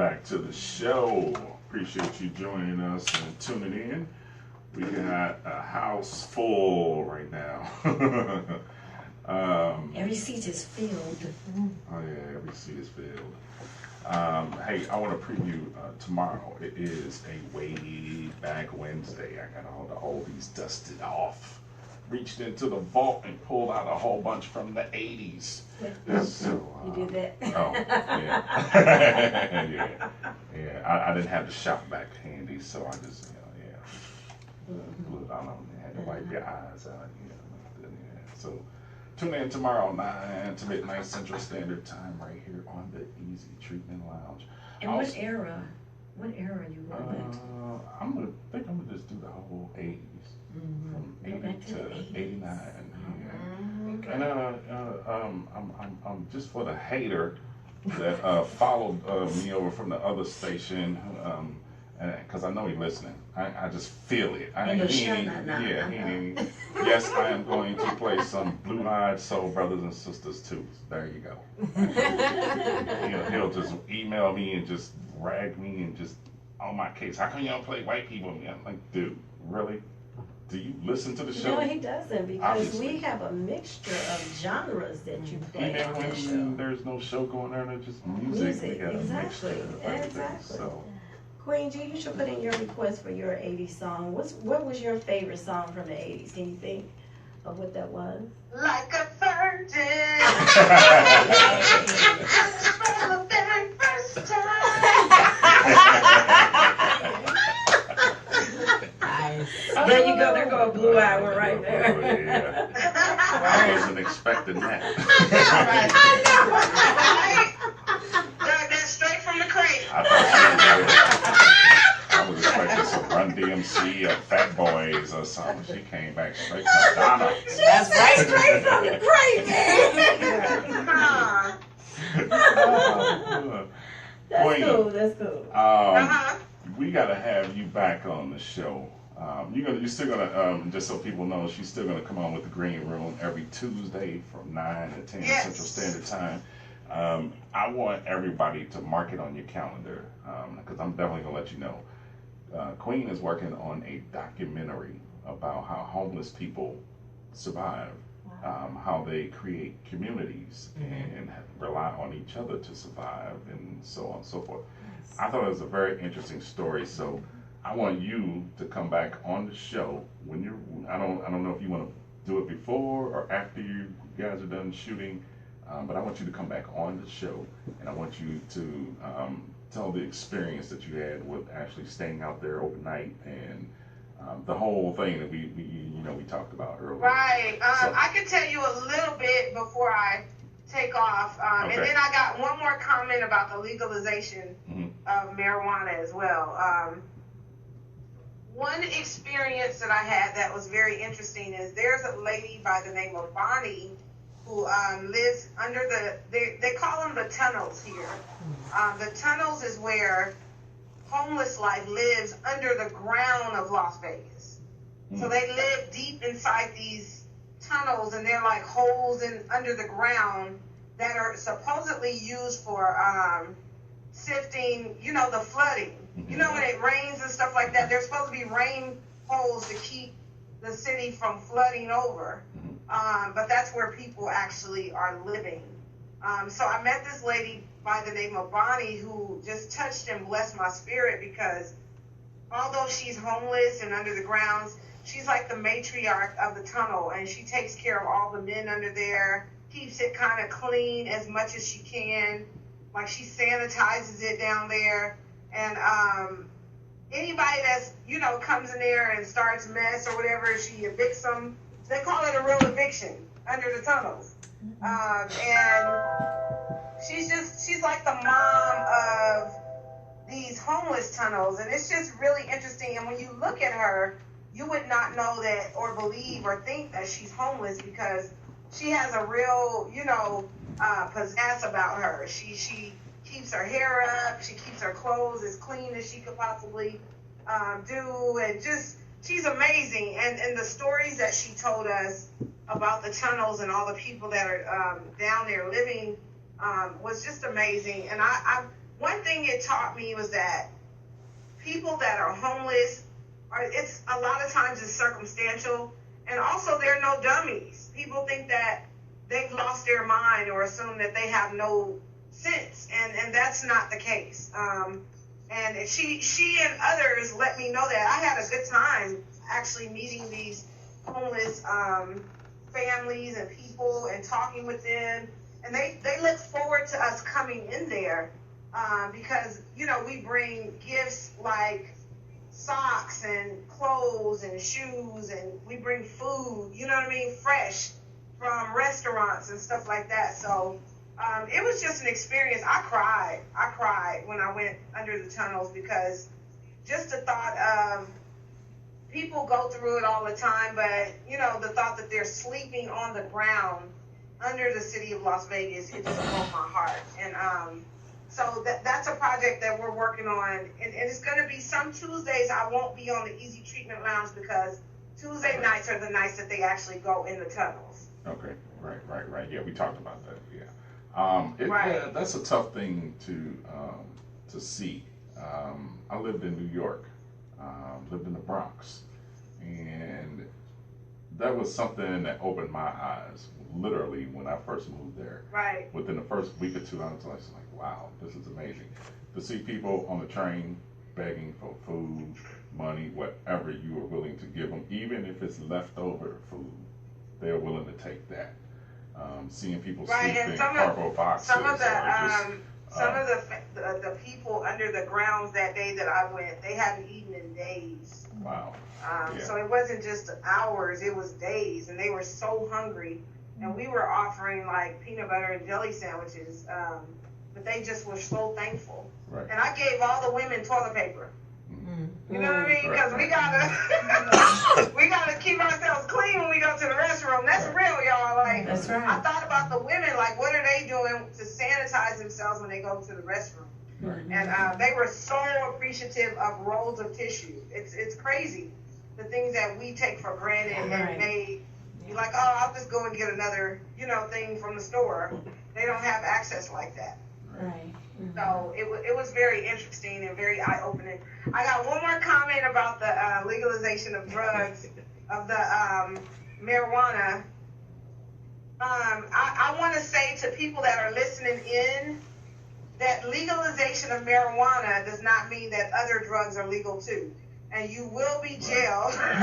back to the show. Appreciate you joining us and tuning in. We got a house full right now. Every seat is filled. Oh yeah, every seat is filled. Hey, I want to preview tomorrow. It is a way back Wednesday. I got all the oldies dusted off. Reached into the vault and pulled out a whole bunch from the 80s. So, You did that? Oh, yeah. yeah. I didn't have the shop back handy, so I just, blew it on them. Had to wipe your eyes out. Yeah. So, tune in tomorrow, 9 to midnight Central Standard Time, right here on the Easy Treatment Lounge. And what era? What era are you going back to? I'm gonna just do the whole 80s. From 80 to 89. Yeah. And I'm just for the hater that followed me over from the other station, because I know he's listening. I just feel it. Yes, I am going to play some Blue-Eyed Soul Brothers and Sisters too. There you go. He'll just email me and just rag me and just on my case. How come you don't play white people? I'm like, dude, really? Do you listen to the show? No, he doesn't, because obviously we have a mixture of genres that you play on the show. There's no show going there, there's just music. We got exactly. So. Queen G, you should put in your request for your 80s song. What was your favorite song from the 80s? Can you think of what that was? Like a virgin. For the very first time. There you go. There go a blue eye one right there. Yeah. I wasn't expecting that. That's straight from the crate. I was expecting some Run DMC or Fat Boys or something. She came back straight from Donna. That's right, straight from the crate, man. That's cool. That's cool. We gotta have you back on the show. You're still gonna just so people know, she's still gonna come on with the Green Room every Tuesday from 9 to 10 Central Standard Time. I want everybody to mark it on your calendar, because I'm definitely gonna let you know. Queen is working on a documentary about how homeless people survive, how they create communities and rely on each other to survive, and so on and so forth. I thought it was a very interesting story, so I want you to come back on the show when you're. I don't know if you want to do it before or after you guys are done shooting, but I want you to come back on the show, and I want you to tell the experience that you had with actually staying out there overnight and the whole thing that we talked about earlier. Right. I can tell you a little bit before I take off, and then I got one more comment about the legalization of marijuana as well. One experience that I had that was very interesting is there's a lady by the name of Bonnie who lives under they call them the tunnels here. The tunnels is where homeless life lives under the ground of Las Vegas. So they live deep inside these tunnels, and they're like holes under the ground that are supposedly used for sifting, the flooding. When it rains and stuff like that, there's supposed to be rain holes to keep the city from flooding over. But that's where people actually are living. So I met this lady by the name of Bonnie who just touched and blessed my spirit, because although she's homeless and under the grounds, she's like the matriarch of the tunnel, and she takes care of all the men under there, keeps it kind of clean as much as she can. Like, she sanitizes it down there. And anybody that's, comes in there and starts mess or whatever, she evicts them. They call it a real eviction under the tunnels. And she's like the mom of these homeless tunnels. And it's just really interesting. And when you look at her, you would not know that or believe or think that she's homeless, because she has a real, pizzazz about her. She keeps her hair up. She keeps her clothes as clean as she could possibly do. And just, she's amazing. And the stories that she told us about the tunnels and all the people that are down there living was just amazing. And I one thing it taught me was that people that are homeless it's a lot of times it's circumstantial, and also they're no dummies. People think that they've lost their mind or assume that they have no sense, and that's not the case. And she and others let me know that. I had a good time actually meeting these homeless families and people and talking with them, and they look forward to us coming in there because, you know, we bring gifts like socks and clothes and shoes, and we bring food, you know what I mean, fresh from restaurants and stuff like that. So it was just an experience. I cried when I went under the tunnels, because just the thought of people go through it all the time, but you know, the thought that they're sleeping on the ground under the city of Las Vegas, it just broke my heart. And so that's a project that we're working on, and it's going to be some Tuesdays I won't be on the Easy Treatment Lounge, because Tuesday nights are the nights that they actually go in the tunnels. Okay, right. Yeah, we talked about that. Yeah, Right. yeah, that's a tough thing to see. I lived in New York, lived in the Bronx, and that was something that opened my eyes. Literally, when I first moved there, Right. within the first week or two, I was like, wow, this is amazing. To see people on the train begging for food, money, whatever you are willing to give them, even if it's leftover food, they're willing to take that. Seeing people Right, sleep and in some cardboard boxes. Some of or the people under the grounds that day that I went, they hadn't eaten in days. wow. So it wasn't just hours, it was days, and they were so hungry. And we were offering like peanut butter and jelly sandwiches, but they just were so thankful. Right. And I gave all the women toilet paper. Mm-hmm. You know what I mean? Because we gotta keep ourselves clean when we go to the restroom. That's real, y'all. Like, That's right. I thought about the women. Like, what are they doing to sanitize themselves when they go to the restroom? Right. And they were so appreciative of rolls of tissue. It's crazy, the things that we take for granted, Right. and they. You're like, oh, I'll just go and get another, thing from the store. They don't have access like that. Right. So it was very interesting and very eye-opening. I got one more comment about the legalization of drugs, of the marijuana. I want to say to people that are listening in that legalization of marijuana does not mean that other drugs are legal too. And you will be jailed for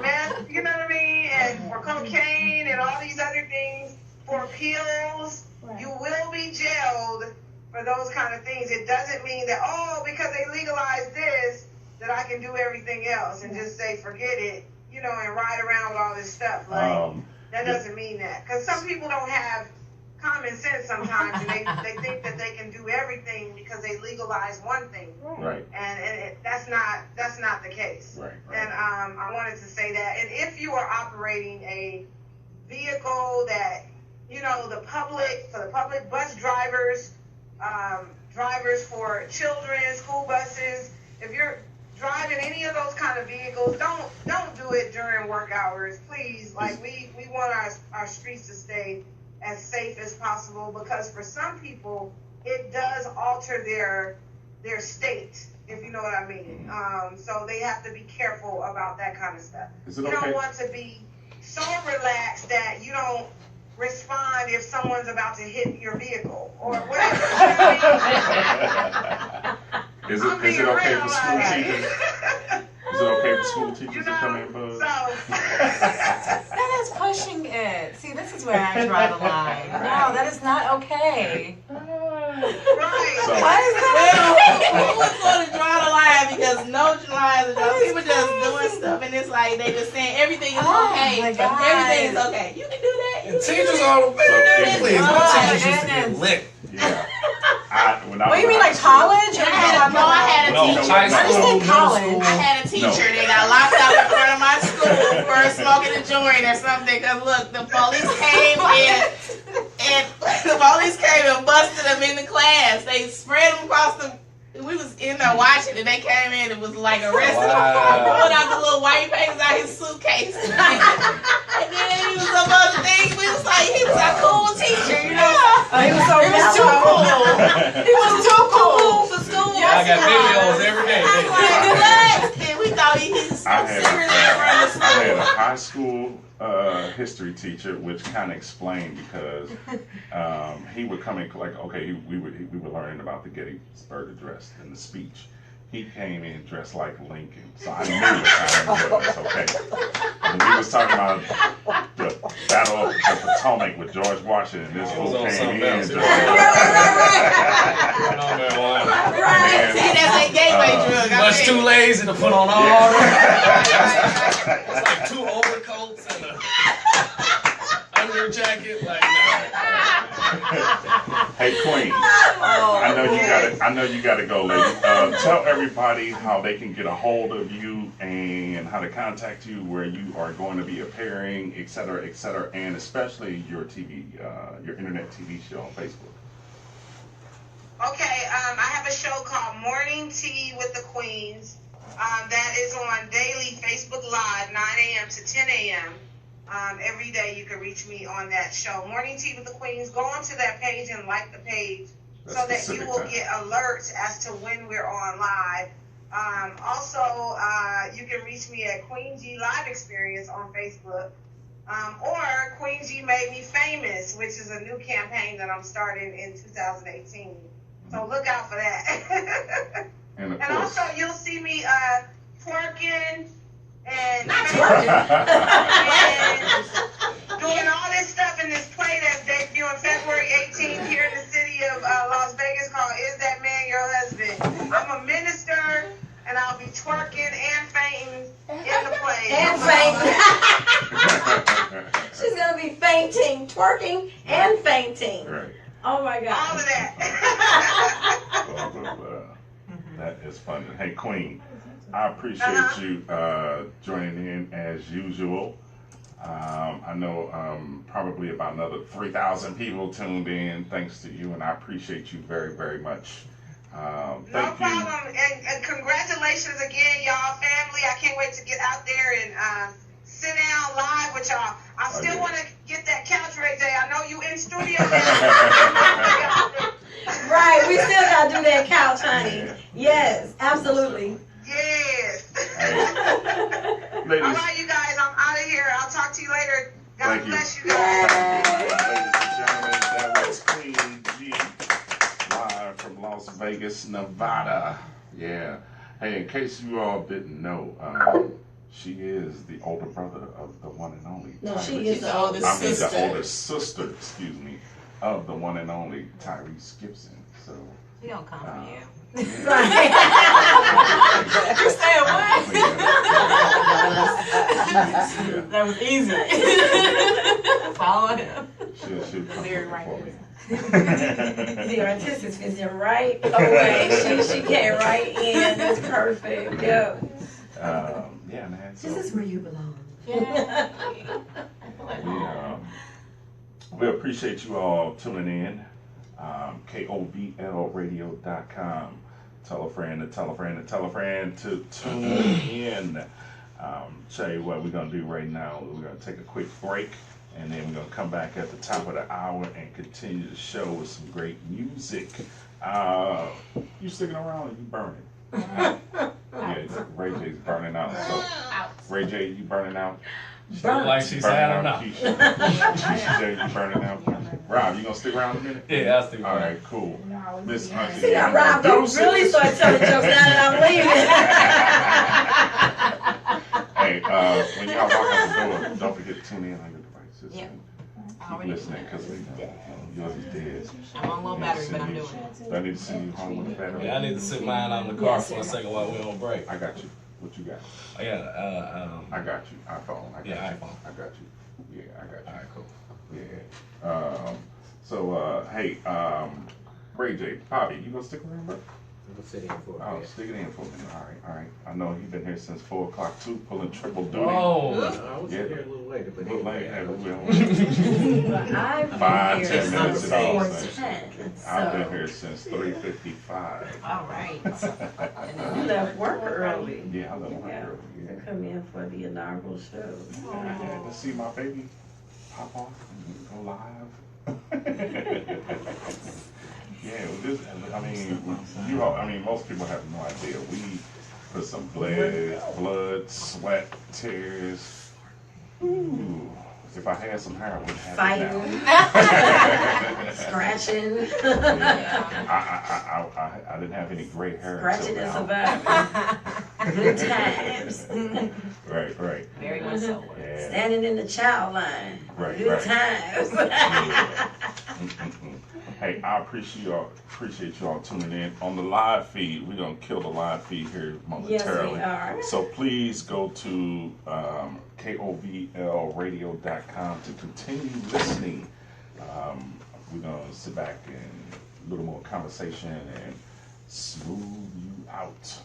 meth, you know what I mean, and for cocaine and all these other things, for pills. Right. You will be jailed for those kind of things. It doesn't mean that, because they legalized this, that I can do everything else and just say, forget it, and ride around with all this stuff. Like, that doesn't mean that. Because some people don't have common sense sometimes, and they think that they can do everything because they legalize one thing. Right. And that's not the case. Right. And I wanted to say that. And if you are operating a vehicle that, for the public bus drivers, drivers for children, school buses, if you're driving any of those kind of vehicles, don't do it during work hours, please. Like, we want our streets to stay as safe as possible, because for some people it does alter their state, if you know what I mean. So they have to be careful about that kind of stuff. You don't want to be so relaxed that you don't respond if someone's about to hit your vehicle or whatever. Is it okay for school teachers? Is it okay for school teachers to come in, Buzz? That is pushing it. See, this is where I draw the line. No, that is not okay. Right. So, Why is that? Who was going to draw the line? Because no lines are drawn. People just doing stuff, and it's like they just saying everything is okay. my God. Everything is okay. You can do that. You can Teachers do all that. please. Oh, My teachers used to goodness. get licked. yeah. What, you mean like college? I had a No, teacher. high I school, understand middle college. school. I had a teacher that got locked out in front of my school for smoking a joint or something. Because look, the police came and busted them in the class. They spread them across the. We was in there watching, and they came in and was like arrested. Wow. Pulled out the little white papers out his suitcase, and then he was some other things. We he was a cool teacher, you know. He was so He was too cool. He was too cool for school. I got videos every day. I'm like, what? And we thought he's I had seriously running the I had a school. high school history teacher, which kind of explained because he would come in like, okay, we were learning about the Gettysburg Address and the speech. He came in dressed like Lincoln, so I knew what time it was. Okay, when we was talking about the Battle of the Potomac with George Washington, this It fool was on came something in else. dressed No, man, why? like See, that's a gateway drug. I Much mean. too lazy to put on all that. It's like 2 overcoats and a under jacket. Like, Hey Queen, I know you gotta go, lady. Tell everybody how they can get a hold of you and how to contact you, where you are going to be appearing, et cetera, and especially your TV, your internet TV show on Facebook. Okay, I have a show called Morning Tea with the Queens. That is on daily Facebook Live, 9 a.m. to 10 a.m. Every day you can reach me on that show. Morning Tea with the Queens. Go onto that page and like the page so that you will get alerts as to when we're on live. Also, you can reach me at Queen G Live Experience on Facebook. Or Queen G Made Me Famous, which is a new campaign that I'm starting in 2018. So look out for that. And of And course, also, you'll see me twerking and doing all this stuff in this play that's debuting February 18th here in the city of Las Vegas called Is That Man Your Husband? I'm a minister, and I'll be twerking and fainting in the play. And fainting. She's gonna be fainting, twerking, and fainting. right. Oh my All God. of that. That is funny. Hey Queen, I appreciate you joining in as usual. I know probably about another 3,000 people tuned in thanks to you, and I appreciate you very, very much. No Thank you. problem. And congratulations again, y'all, family. I can't wait to get out there and sit down live with y'all. I still Okay. want to get that couch, Ray J. I know you in studio. Right, we still gotta do that couch, honey. Yes, absolutely. Yes. Ladies, All right, you guys, I'm out of here. I'll talk to you later. God Thank you. bless you guys. ladies and gentlemen, that was Queen G live from Las Vegas, Nevada. Yeah. Hey, in case you all didn't know, she is the older brother of the one and only. No, Tyrese. she is the oldest I mean, sister. the older sister, excuse me, of the one and only Tyrese Gibson. So. He don't come for you. Right. You said what? Yeah. That was easy. Follow him. She'll come Very looking right. for me. The artist is fitting right away. She came right in. That's perfect. Yep. Yeah, man. So, This is where you belong. Yeah. we appreciate you all tuning in. KOVLradio.com. Tell a friend to tell a friend to tell a friend to tune in. Tell you what we're going to do right now. We're going to take a quick break, and then we're going to come back at the top of the hour and continue the show with some great music. You sticking around or you burning? Yeah, Ray J's burning out. So, Ray J, you burning out? She look like she's Burning had out. enough. Keisha J, you burning out? Rob, you gonna stick around a minute? Yeah, I'll stick All around. right, cool. Miss Auntie, See, now Rob gonna really start telling jokes now that I'm leaving. Hey, when y'all walk out the door, don't forget to tune in on your devices. Yep. And keep listening, because yours is dead. I'm on low battery, but I'm doing it. Do I need to send you home with the battery? Yeah, I need to sit mine out in the car for a second while we're on break. I got you. What you got? I got, I got you. iPhone. I got Yeah, you. iPhone. I got you. Yeah, I got you. all right, cool. Yeah. Hey, Ray J, Bobby, you gonna stick around, bro? I'm gonna sit in for a Oh, bit. stick it in for a minute. All right. I know you've been here since 4 o'clock too, pulling triple duty. Oh, I was Yeah. here a little later, but A little late. anyway, Hey, I we was- But I've been 5, here 10 minutes since at all. 4:10, I've been so here since 3:55. All right. you left work early. Yeah, I left work Yeah. early. Yeah. Come in for the inaugural show. I had to see my baby pop off and go live. Yeah, this, I mean, most people have no idea. We put some blood, sweat, tears. Ooh, if I had some hair, I wouldn't have Fighting. it Scratching. now. I didn't have any gray hair. Scratching until and now. surviving. Good times. Right. Very much so. Yeah. Standing in the child line. Right. Good times. Yeah. Hey, I appreciate y'all tuning in on the live feed. We're gonna kill the live feed here momentarily. Yes, we are. So please go to KOVLradio.com to continue listening. We're gonna sit back and a little more conversation and smooth you out.